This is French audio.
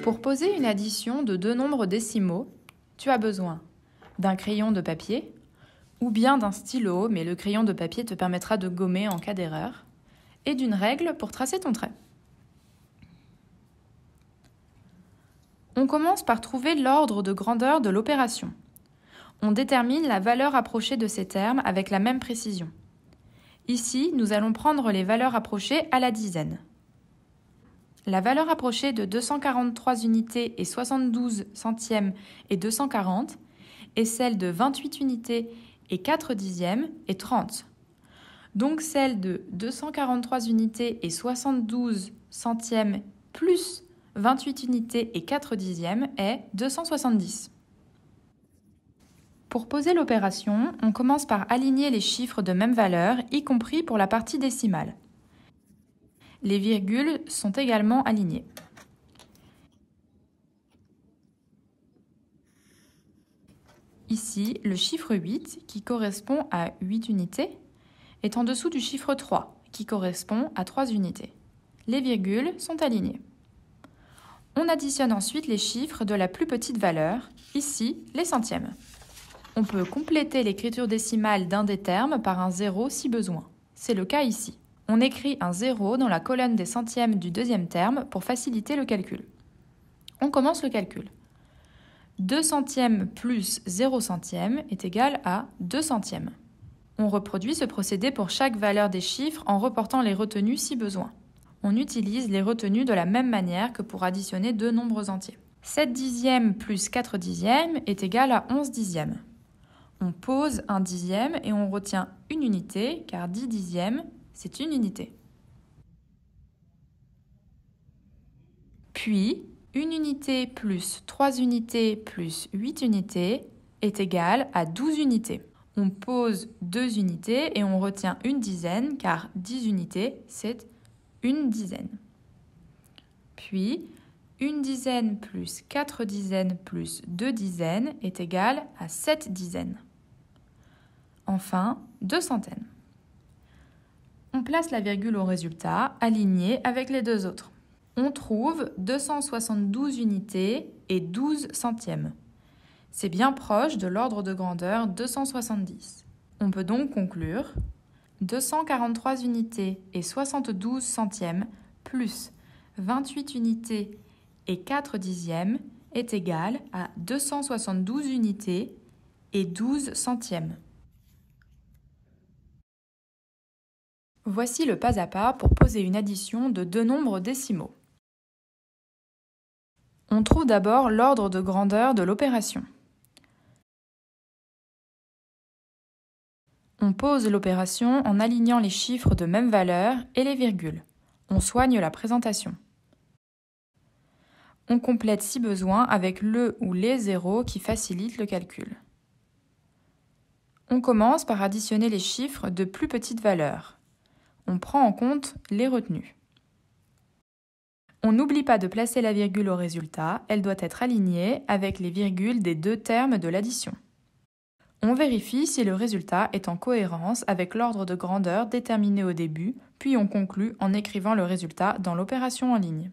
Pour poser une addition de deux nombres décimaux, tu as besoin d'un crayon de papier ou bien d'un stylo, mais le crayon de papier te permettra de gommer en cas d'erreur, et d'une règle pour tracer ton trait. On commence par trouver l'ordre de grandeur de l'opération. On détermine la valeur approchée de ces termes avec la même précision. Ici, nous allons prendre les valeurs approchées à la dizaine. La valeur approchée de 243 unités et 72 centièmes et 240 est celle de 28 unités et 4 dixièmes et 30. Donc celle de 243 unités et 72 centièmes plus 28 unités et 4 dixièmes est 270. Pour poser l'opération, on commence par aligner les chiffres de même valeur, y compris pour la partie décimale. Les virgules sont également alignées. Ici, le chiffre 8, qui correspond à 8 unités, est en dessous du chiffre 3, qui correspond à 3 unités. Les virgules sont alignées. On additionne ensuite les chiffres de la plus petite valeur, ici les centièmes. On peut compléter l'écriture décimale d'un des termes par un 0 si besoin. C'est le cas ici. On écrit un 0 dans la colonne des centièmes du deuxième terme pour faciliter le calcul. On commence le calcul. 2 centièmes plus 0 centième est égal à 2 centièmes. On reproduit ce procédé pour chaque valeur des chiffres en reportant les retenues si besoin. On utilise les retenues de la même manière que pour additionner deux nombres entiers. 7 dixièmes plus 4 dixièmes est égal à 11 dixièmes. On pose un dixième et on retient une unité, car 10 dixièmes, c'est une unité. Puis, une unité plus 3 unités plus 8 unités est égal à 12 unités. On pose 2 unités et on retient une dizaine, car 10 unités, c'est une dizaine. Puis, une dizaine plus 4 dizaines plus 2 dizaines est égal à 7 dizaines. Enfin, 2 centaines. On place la virgule au résultat, aligné avec les deux autres. On trouve 272 unités et 12 centièmes. C'est bien proche de l'ordre de grandeur 270. On peut donc conclure 243 unités et 72 centièmes plus 28 unités et 4 dixièmes est égal à 272 unités et 12 centièmes. Voici le pas à pas pour poser une addition de deux nombres décimaux. On trouve d'abord l'ordre de grandeur de l'opération. On pose l'opération en alignant les chiffres de même valeur et les virgules. On soigne la présentation. On complète si besoin avec le ou les zéros qui facilitent le calcul. On commence par additionner les chiffres de plus petite valeur. On prend en compte les retenues. On n'oublie pas de placer la virgule au résultat, elle doit être alignée avec les virgules des deux termes de l'addition. On vérifie si le résultat est en cohérence avec l'ordre de grandeur déterminé au début, puis on conclut en écrivant le résultat dans l'opération en ligne.